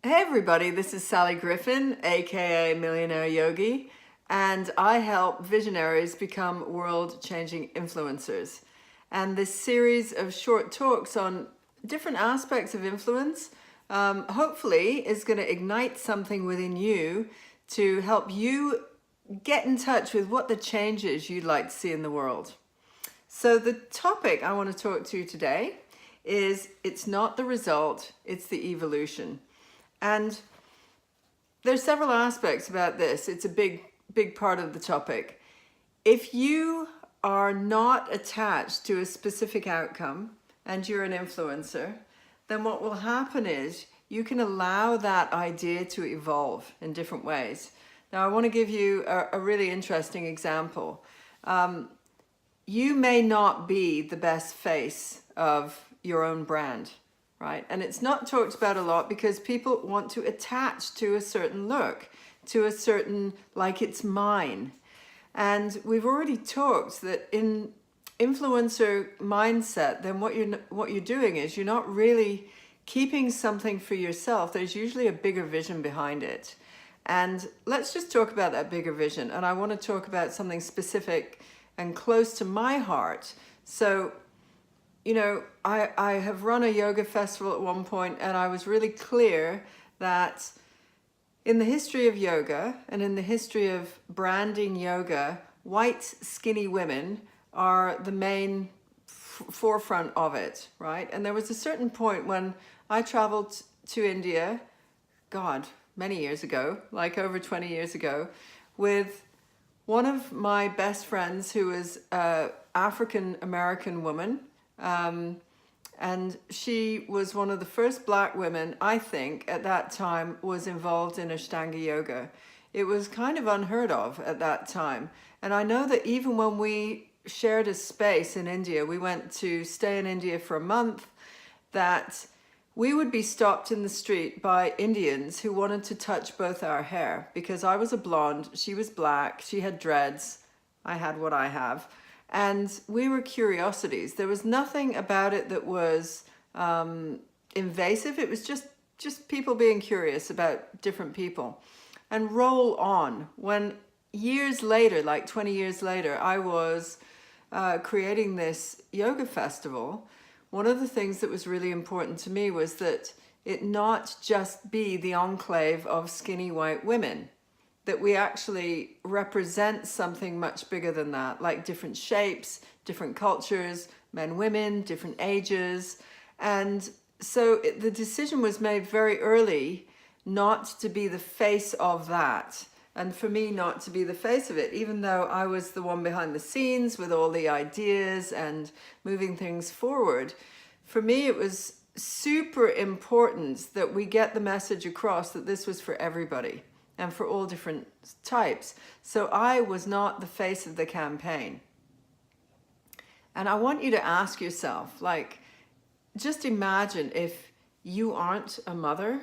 Hey everybody, this is Sally Griffin, aka Millionaire Yogi, and I help visionaries become world-changing influencers. And this series of short talks on different aspects of influence hopefully is going to ignite something within you to help you get in touch with what the changes you'd like to see in the world. So the topic I want to talk to you today is it's not the result, it's the evolution. And there's several aspects about this. It's a big part of the topic. If you are not attached to a specific outcome and you're an influencer, then what will happen is you can allow that idea to evolve in different ways. Now, I want to give you a really interesting example. You may not be the best face of your own brand, right? And it's not talked about a lot because people want to attach to a certain look, to a certain, like it's mine. And we've already talked that in influencer mindset, then what you're doing is you're not really keeping something for yourself. There's usually a bigger vision behind it. And let's just talk about that bigger vision. And I want to talk about something specific and close to my heart. So, you know, I have run a yoga festival at one point, and I was really clear that in the history of yoga and in the history of branding yoga, white, skinny women are the main forefront of it, right? And there was a certain point when I traveled to India, God, many years ago, like over 20 years ago, with one of my best friends who was an African-American woman, and she was one of the first black women, I think, at that time was involved in Ashtanga yoga. It was kind of unheard of at that time. And I know that even when we shared a space in India, we went to stay in India for a month, that we would be stopped in the street by Indians who wanted to touch both our hair because I was a blonde, she was black, she had dreads, I had what I have. And we were curiosities. There was nothing about it that was invasive. It was just people being curious about different people. And roll on. When years later, like 20 years later, I was creating this yoga festival, one of the things that was really important to me was that it not just be the enclave of skinny white women, that we actually represent something much bigger than that, like different shapes, different cultures, men, women, different ages. And so the decision was made very early not to be the face of that. And for me, not to be the face of it, even though I was the one behind the scenes with all the ideas and moving things forward. For me, it was super important that we get the message across that this was for everybody and for all different types. So I was not the face of the campaign. And I want you to ask yourself, like, just imagine if you aren't a mother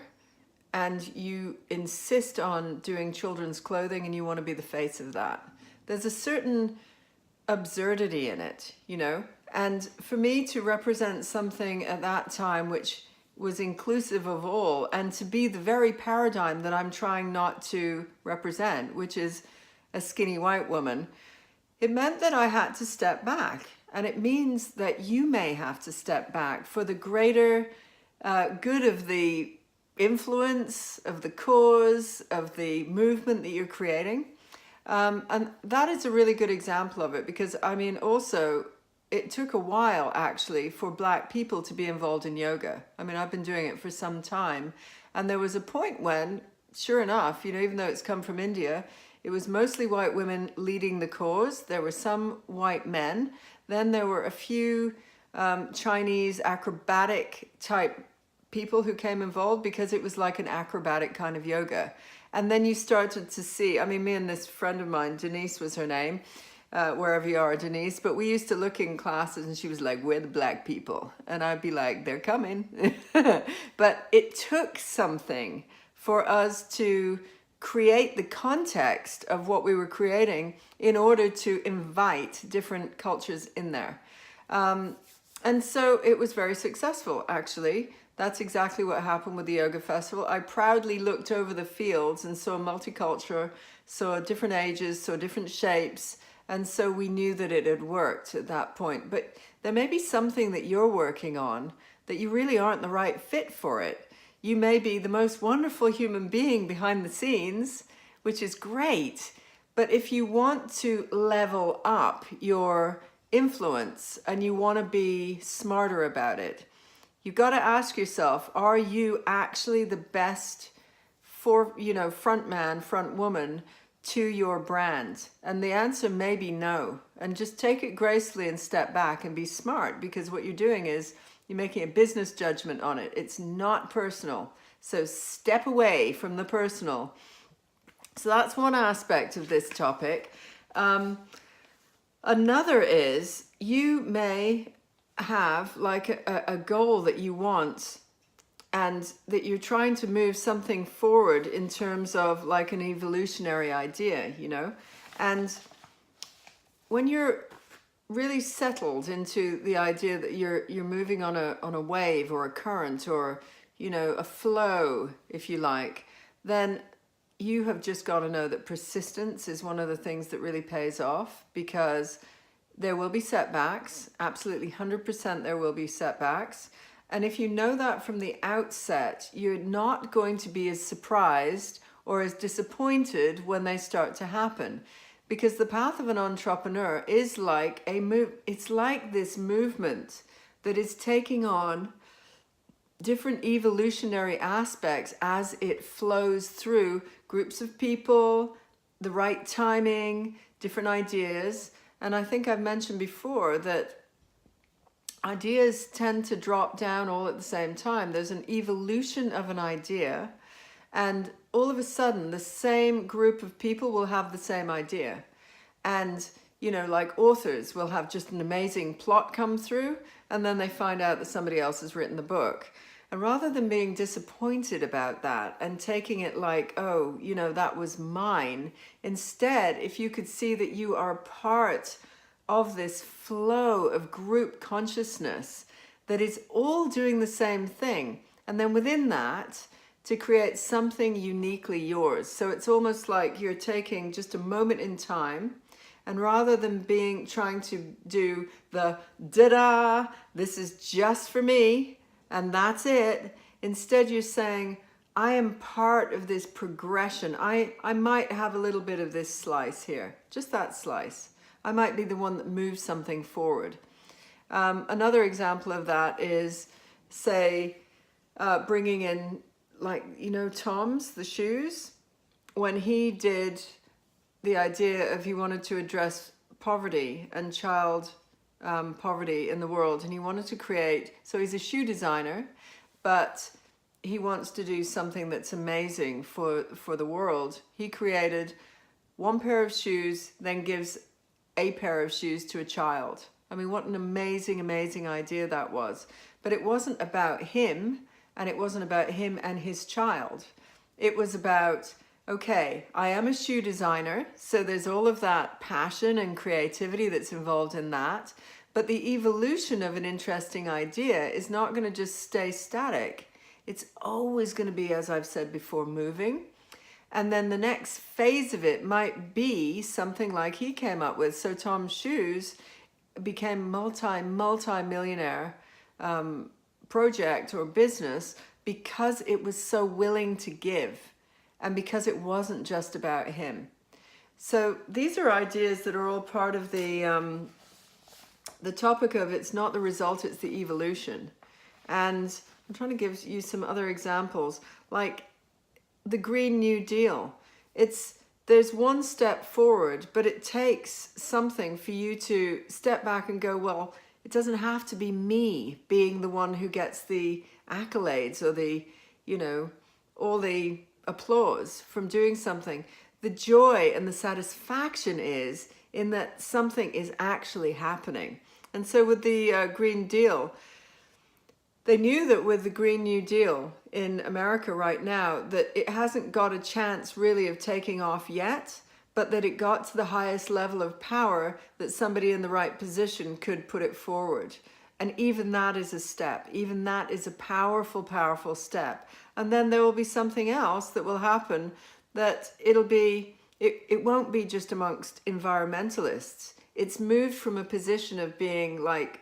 and you insist on doing children's clothing and you want to be the face of that. There's a certain absurdity in it, you know? And for me to represent something at that time which was inclusive of all, and to be the very paradigm that I'm trying not to represent, which is a skinny white woman, it meant that I had to step back. And it means that you may have to step back for the greater good of the influence, of the cause, of the movement that you're creating. And that is a really good example of it, because I mean, also, it took a while actually for black people to be involved in yoga. I mean, I've been doing it for some time. And there was a point when, sure enough, you know, even though it's come from India, it was mostly white women leading the cause. There were some white men. Then there were a few Chinese acrobatic type people who came involved because it was like an acrobatic kind of yoga. And then you started to see, I mean, me and this friend of mine, Denise was her name, wherever you are, Denise, but we used to look in classes and she was like, we're the black people. And I'd be like, they're coming. But it took something for us to create the context of what we were creating in order to invite different cultures in there. And so it was very successful, actually. That's exactly what happened with the yoga festival. I proudly looked over the fields and saw multicultural, saw different ages, saw different shapes. And so we knew that it had worked at that point. But there may be something that you're working on that you really aren't the right fit for it. You may be the most wonderful human being behind the scenes, which is great. But if you want to level up your influence and you want to be smarter about it, you've got to ask yourself, are you actually the best front man, front woman to your brand? And the answer may be no. And just take it gracefully and step back and be smart, because what you're doing is you're making a business judgment on it. It's not personal. So step away from the personal. So that's one aspect of this topic. Another is you may have like a goal that you want and that you're trying to move something forward in terms of like an evolutionary idea, and when you're really settled into the idea that you're moving on a wave or a current or a flow, if you like, then you have just got to know that persistence is one of the things that really pays off, because there will be setbacks. Absolutely 100% there will be setbacks. And if you know that from the outset, you're not going to be as surprised or as disappointed when they start to happen. Because the path of an entrepreneur is like it's like this movement that is taking on different evolutionary aspects as it flows through groups of people, the right timing, different ideas. And I think I've mentioned before that ideas tend to drop down all at the same time. There's an evolution of an idea, and all of a sudden the same group of people will have the same idea. And like authors will have just an amazing plot come through, and then they find out that somebody else has written the book. And rather than being disappointed about that and taking it like, oh, that was mine, instead, if you could see that you are part of this flow of group consciousness that is all doing the same thing, and then within that, to create something uniquely yours. So it's almost like you're taking just a moment in time, and rather than trying to do the da-da, this is just for me, and that's it. Instead, you're saying, I am part of this progression. I might have a little bit of this slice here, just that slice. I might be the one that moves something forward. Another example of that is, say, bringing in, like, Tom's, the shoes. When he did the idea of he wanted to address poverty and child poverty in the world, and he wanted to create, so he's a shoe designer, but he wants to do something that's amazing for the world. He created one pair of shoes, then gives a pair of shoes to a child. I mean, what an amazing, amazing idea that was. But it wasn't about him, and it wasn't about him and his child. It was about, okay, I am a shoe designer, so there's all of that passion and creativity that's involved in that. But the evolution of an interesting idea is not going to just stay static. It's always going to be, as I've said before, moving. And then the next phase of it might be something like he came up with. So Tom's Shoes became multi-millionaire project or business because it was so willing to give, and because it wasn't just about him. So these are ideas that are all part of the topic of it's not the result, it's the evolution. And I'm trying to give you some other examples, like the Green New Deal. There's one step forward, but it takes something for you to step back and go, well, it doesn't have to be me being the one who gets the accolades or the, all the applause from doing something. The joy and the satisfaction is in that something is actually happening. And so with the Green Deal, they knew that with the Green New Deal in America right now, that it hasn't got a chance really of taking off yet, but that it got to the highest level of power that somebody in the right position could put it forward. And even that is a step. Even that is a powerful, powerful step. And then there will be something else that will happen that it won't be just amongst environmentalists. It's moved from a position of being like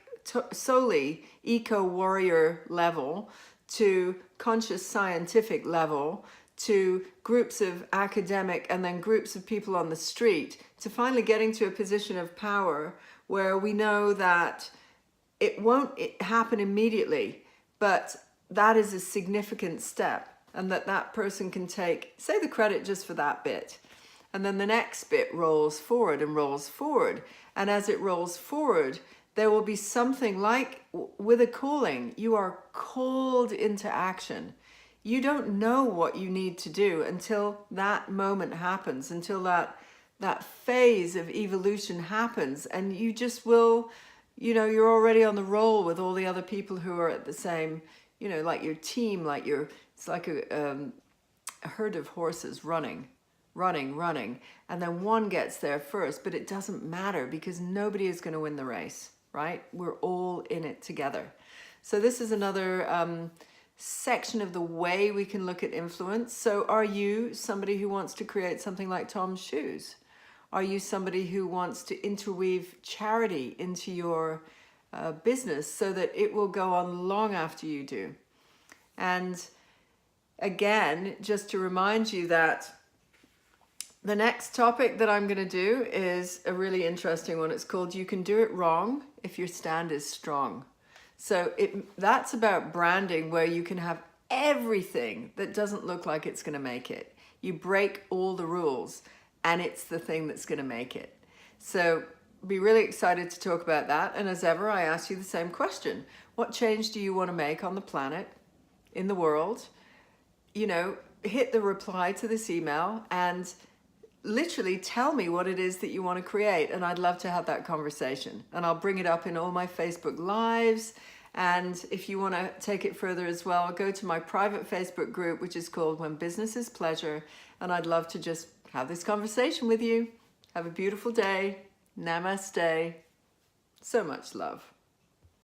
solely eco-warrior level to conscious scientific level to groups of academic and then groups of people on the street to finally getting to a position of power where we know that it won't happen immediately, but that is a significant step, and that person can take, say, the credit just for that bit. And then the next bit rolls forward and rolls forward. And as it rolls forward, there will be something like with a calling. You are called into action. You don't know what you need to do until that moment happens, until that phase of evolution happens, and you just will, you're already on the roll with all the other people who are at the same, like your team, it's like a herd of horses running, and then one gets there first, but it doesn't matter because nobody is going to win the race, right? We're all in it together. So this is another section of the way we can look at influence. So are you somebody who wants to create something like Tom's Shoes? Are you somebody who wants to interweave charity into your business so that it will go on long after you do? And again, just to remind you that the next topic that I'm going to do is a really interesting one. It's called You Can Do It Wrong If Your Stand Is Strong. So that's about branding, where you can have everything that doesn't look like it's going to make it. You break all the rules and it's the thing that's going to make it. So be really excited to talk about that. And as ever, I ask you the same question. What change do you want to make on the planet, in the world? Hit the reply to this email and literally tell me what it is that you want to create, and I'd love to have that conversation, and I'll bring it up in all my Facebook lives. And if you want to take it further as well, go to my private Facebook group, which is called When Business is Pleasure, and I'd love to just have this conversation with you. Have a beautiful day. Namaste. So much love.